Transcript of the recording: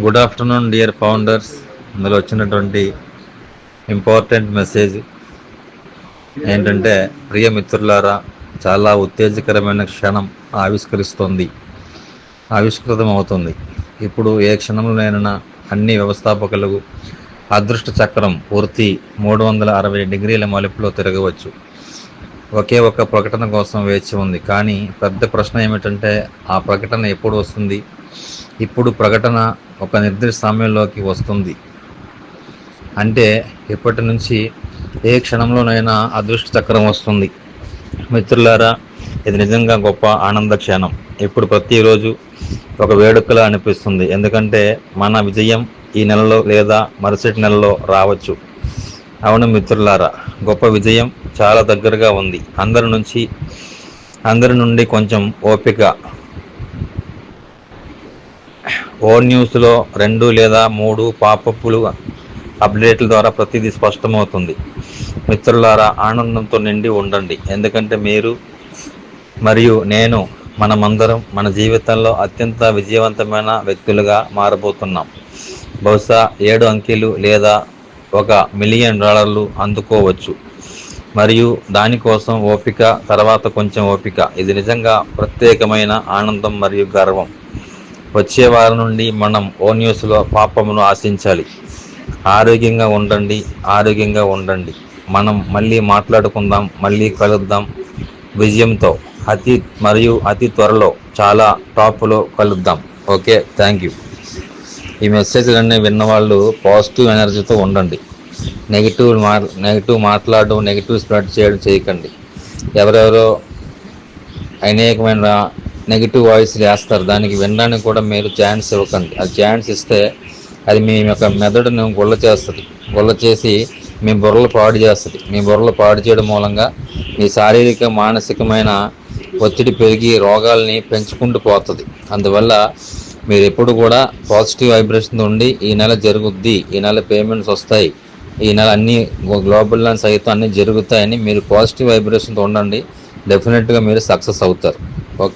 Good afternoon dear founders. ఇందులో వచ్చినటువంటి important message ఏంటంటే, ప్రియ మిత్రులారా, చాలా ఉత్తేజకరమైన క్షణం ఆవిష్కృతం అవుతుంది. ఇప్పుడు ఏ క్షణంలోనైనా అన్ని వ్యవస్థాపకులకు అదృష్ట చక్రం పూర్తి 360 డిగ్రీల మలుపులో తిరగవచ్చు. ఒకే ఒక్క ప్రకటన కోసం వేచి ఉంది. కానీ పెద్ద ప్రశ్న ఏమిటంటే, ఆ ప్రకటన ఎప్పుడు వస్తుంది? ఇప్పుడు ప్రకటన ఒక నిర్దిష్ట సమయంలోకి వస్తుంది. అంటే ఇప్పటి నుంచి ఏ క్షణంలోనైనా అదృష్ట చక్రం వస్తుంది. మిత్రులారా, ఇది నిజంగా గొప్ప ఆనంద క్షణం. ఇప్పుడు ప్రతిరోజు ఒక వేడుకలా అనిపిస్తుంది. ఎందుకంటే మన విజయం ఈ నెలలో లేదా మరుసటి నెలలో రావచ్చు. అవును మిత్రులారా, గొప్ప విజయం చాలా దగ్గరగా ఉంది. అందరి నుండి కొంచెం ఓపిక. ఓ న్యూస్లో 2 లేదా 3 పాపప్లు అప్డేట్ల ద్వారా ప్రతిదీ స్పష్టమవుతుంది. మిత్రులారా, ఆనందంతో నిండి ఉండండి. ఎందుకంటే మీరు మరియు నేను, మనమందరం మన జీవితంలో అత్యంత విజయవంతమైన వ్యక్తులుగా మారబోతున్నాం. బహుశా 7 అంకెలు లేదా $1 మిలియన్ అందుకోవచ్చు. మరియు దానికోసం ఓపిక, తర్వాత కొంచెం ఓపిక. ఇది నిజంగా ప్రత్యేకమైన ఆనందం మరియు గర్వం. వచ్చే వారం నుండి మనం ఓ న్యూస్లో పాపమును ఆశించాలి. ఆరోగ్యంగా ఉండండి. మనం మళ్ళీ మాట్లాడుకుందాం, మళ్ళీ కలుద్దాం విజయంతో. అతి త్వరలో చాలా టాప్లో కలుద్దాం. Okay, thank you. ఈ మెసేజ్లన్నీ విన్నవాళ్ళు పాజిటివ్ ఎనర్జీతో ఉండండి. నెగిటివ్ మాట్లాడడం, నెగిటివ్ స్ప్రెడ్ చేయకండి. ఎవరెవరో అనేకమైన నెగిటివ్ వాయిస్లు వేస్తారు. దానికి వినడానికి కూడా మీరు ఛాన్స్ ఇవ్వకండి. అది ఛాన్స్ ఇస్తే అది మీ యొక్క మెదడును గుల్ల చేసి మీ బుర్రలు పాడు చేస్తుంది. మీ బుర్రలు పాడు చేయడం మూలంగా మీ శారీరక మానసికమైన ఒత్తిడి పెరిగి రోగాల్ని పెంచుకుంటూ పోతుంది. అందువల్ల మీరు ఎప్పుడు కూడా పాజిటివ్ వైబ్రేషన్ ఉండి, ఈ నెల జరుగుద్ది, ఈ నెల పేమెంట్స్ వస్తాయి, ఈ నెల అన్ని గ్లోబల్ సైతం అన్నీ జరుగుతాయని మీరు పాజిటివ్ వైబ్రేషన్తో ఉండండి. డెఫినెట్గా మీరు సక్సెస్ అవుతారు. ఓకే.